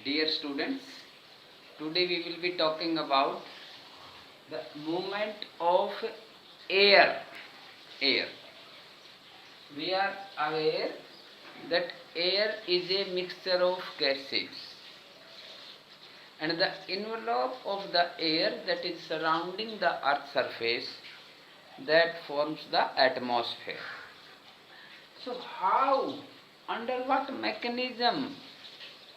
Dear students, today we will be talking about the movement of air. Air. We are aware that air is a mixture of gases, and the envelope of the air that is surrounding the earth's surface, that forms the atmosphere. So how, under what mechanism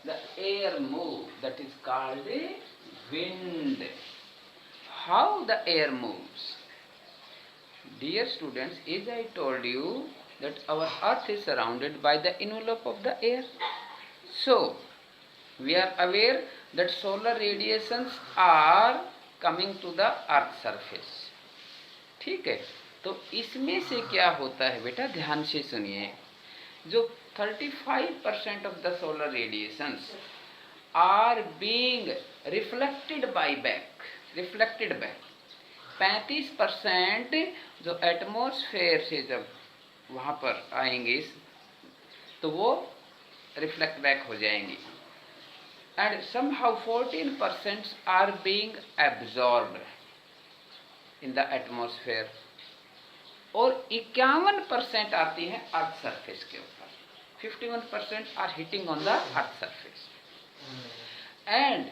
the air moves? That is called a wind. How the air moves? Dear students, as I told you that our earth is surrounded by the envelope of the air. So we are aware that solar radiations are coming to the earth surface. ठीक है, तो इसमें से क्या होता है बेटा, ध्यान से सुनिए. जो 35% of the solar radiations are being reflected back. 35% जो एटमॉस्फेयर से जब वहाँ पर आएंगे तो वो रिफ्लेक्ट बैक हो जाएंगी, and somehow 14% are being absorbed in the atmosphere, और 51% आती हैं अर्थ सरफेस के ऊपर. 51% are hitting on the earth surface, and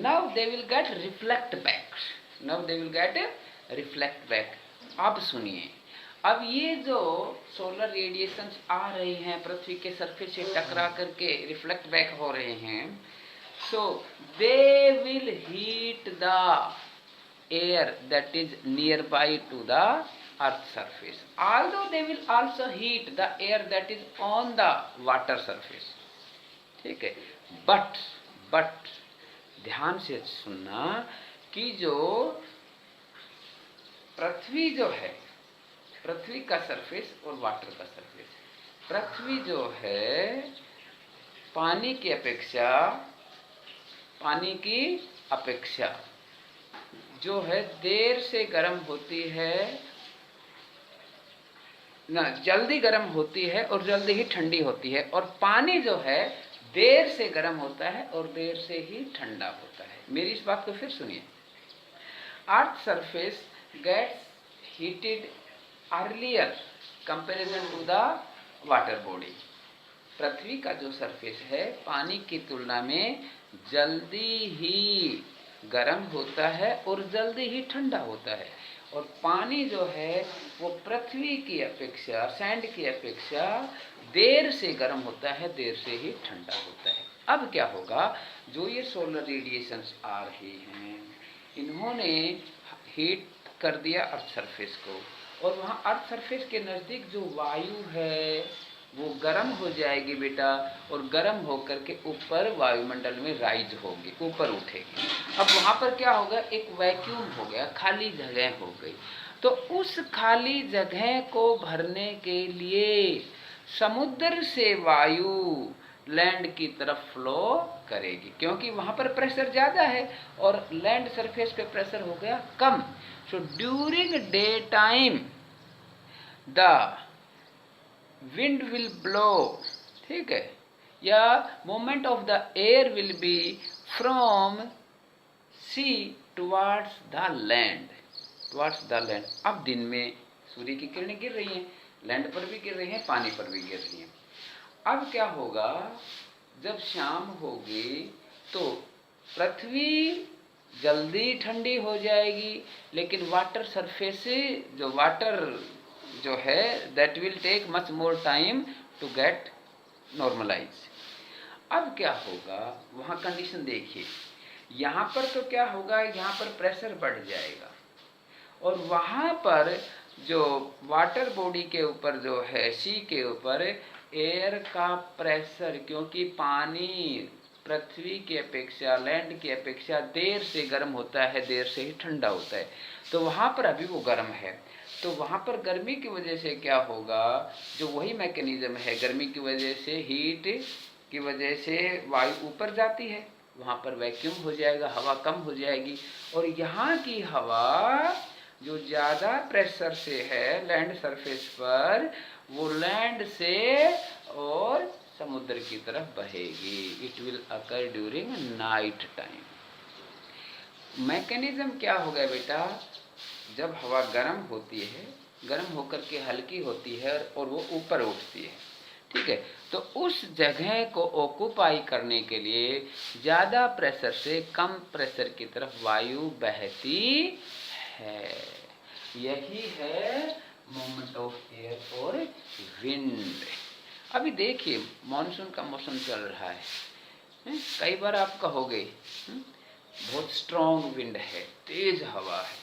now they will get reflect back. अब सुनिए, अब ये जो सोलर रेडिएशंस आ रहे हैं पृथ्वी के सरफेस से टकरा करके रिफ्लेक्ट बैक हो रहे हैं, so they will heat the air that is nearby to the earth surface, although they will also heat the air that is on the water surface. ठीक है, बट ध्यान से सुनना कि जो पृथ्वी जो है, पृथ्वी का सरफेस और वाटर का सरफेस, पृथ्वी जो है पानी की अपेक्षा जो है देर से गर्म होती है ना, जल्दी गर्म होती है और जल्दी ही ठंडी होती है, और पानी जो है देर से गर्म होता है और देर से ही ठंडा होता है. मेरी इस बात को फिर सुनिए. Earth surface gets heated earlier comparison to the water body. पृथ्वी का जो सरफेस है पानी की तुलना में जल्दी ही गर्म होता है और जल्दी ही ठंडा होता है, और पानी जो है वो पृथ्वी की अपेक्षा, सैंड की अपेक्षा देर से गर्म होता है, देर से ही ठंडा होता है. अब क्या होगा, जो ये सोलर रेडिएशंस आ रही हैं इन्होंने हीट कर दिया अर्थ सरफेस को, और वहाँ अर्थ सरफेस के नज़दीक जो वायु है वो गर्म हो जाएगी बेटा, और गर्म होकर के ऊपर वायुमंडल में राइज होगी, ऊपर उठेगी. अब वहाँ पर क्या होगा, एक वैक्यूम हो गया, खाली जगह हो गई. तो उस खाली जगह को भरने के लिए समुद्र से वायु लैंड की तरफ फ्लो करेगी, क्योंकि वहाँ पर प्रेशर ज़्यादा है और लैंड सरफेस पे प्रेशर हो गया कम. So during day time the wind will blow, ठीक है, या movement of the air will be from sea towards the land. अब दिन में सूर्य की किरणें गिर रही हैं, लैंड पर भी गिर रही हैं, पानी पर भी गिर रही हैं. अब क्या होगा, जब शाम होगी तो पृथ्वी जल्दी ठंडी हो जाएगी, लेकिन वाटर सरफेस जो है that will take much more time to get normalise. अब क्या होगा, वहाँ कंडीशन देखिए, यहाँ पर तो क्या होगा, यहाँ पर प्रेशर बढ़ जाएगा, और वहाँ पर जो वाटर बॉडी के ऊपर जो है, सी के ऊपर एयर का प्रेशर, क्योंकि पानी पृथ्वी की अपेक्षा, लैंड की अपेक्षा देर से गर्म होता है, देर से ही ठंडा होता है, तो वहाँ पर अभी वो गर्म है. तो वहाँ पर गर्मी की वजह से क्या होगा, जो वही मैकेनिज्म है, गर्मी की वजह से, हीट की वजह से वायु ऊपर जाती है, वहाँ पर वैक्यूम हो जाएगा, हवा कम हो जाएगी, और यहाँ की हवा जो ज़्यादा प्रेशर से है लैंड सरफेस पर, वो लैंड से और समुद्र की तरफ बहेगी। It will occur during night time. Mechanism क्या हो गया बेटा, जब हवा गर्म होती है, गर्म होकर के हल्की होती है और वो ऊपर उठती है, ठीक है, तो उस जगह को ऑक्यूपाई करने के लिए ज़्यादा प्रेशर से कम प्रेशर की तरफ वायु बहती है। यही है मूवमेंट ऑफ एयर और विंड। अभी देखिए मॉनसून का मौसम चल रहा है, कई बार आप कहोगे बहुत स्ट्रॉन्ग विंड है, तेज हवा है,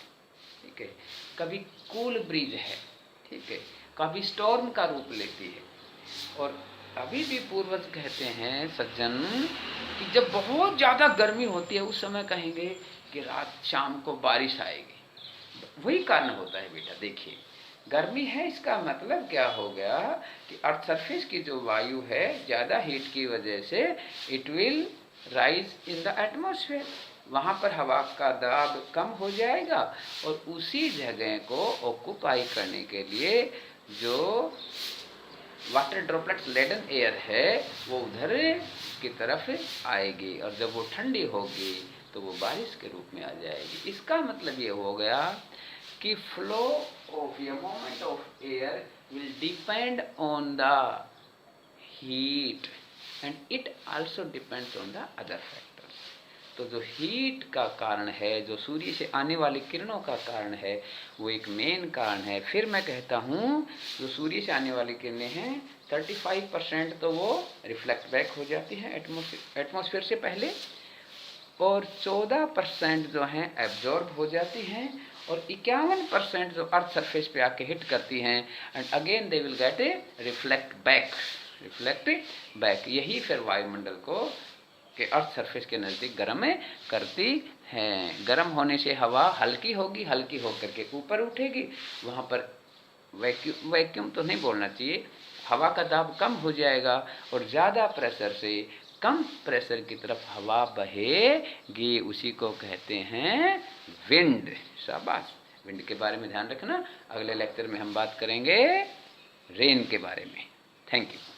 ठीक है, कभी कूल ब्रीज है, ठीक है, कभी स्टॉर्म का रूप लेती है। और अभी भी पूर्वज कहते हैं सज्जन कि जब बहुत ज़्यादा गर्मी होती है उस समय कहेंगे कि रात शाम को बारिश आएगी। वही कारण होता है बेटा। देखिए गर्मी है, इसका मतलब क्या हो गया कि अर्थ सरफेस की जो वायु है ज़्यादा हीट की वजह से it will rise in the atmosphere, वहाँ पर हवा का दबाव कम हो जाएगा और उसी जगह को ऑक्यूपाई करने के लिए जो वाटर ड्रॉपलेट्स लेडन एयर है वो उधर की तरफ आएगी और जब वो ठंडी होगी तो वो बारिश के रूप में आ जाएगी। इसका मतलब ये हो गया कि flow of a movement of air will depend on the heat and it also depends on the other factors. तो जो हीट का कारण है, जो सूर्य से आने वाली किरणों का कारण है, वो एक मेन कारण है। फिर मैं कहता हूँ जो सूर्य से आने वाली किरणें हैं 35% तो वो रिफ्लेक्ट बैक हो जाती हैं एटमॉस्फेयर से पहले, और 14% जो हैं एब्जॉर्ब हो जाती हैं, और 51% जो अर्थ सरफेस पे आके हिट करती हैं and again they will get A reflect back. यही फिर वायुमंडल को के अर्थ सरफेस के नज़दीक गर्म करती हैं। गर्म होने से हवा हल्की होगी, हल्की होकर के ऊपर उठेगी, वहाँ पर वैक्यूम तो नहीं बोलना चाहिए, हवा का दाब कम हो जाएगा और ज़्यादा प्रेशर से कम प्रेशर की तरफ हवा बहेगी। उसी को कहते हैं विंड। शाबाश, विंड के बारे में ध्यान रखना। अगले लेक्चर में हम बात करेंगे रेन के बारे में। Thank you.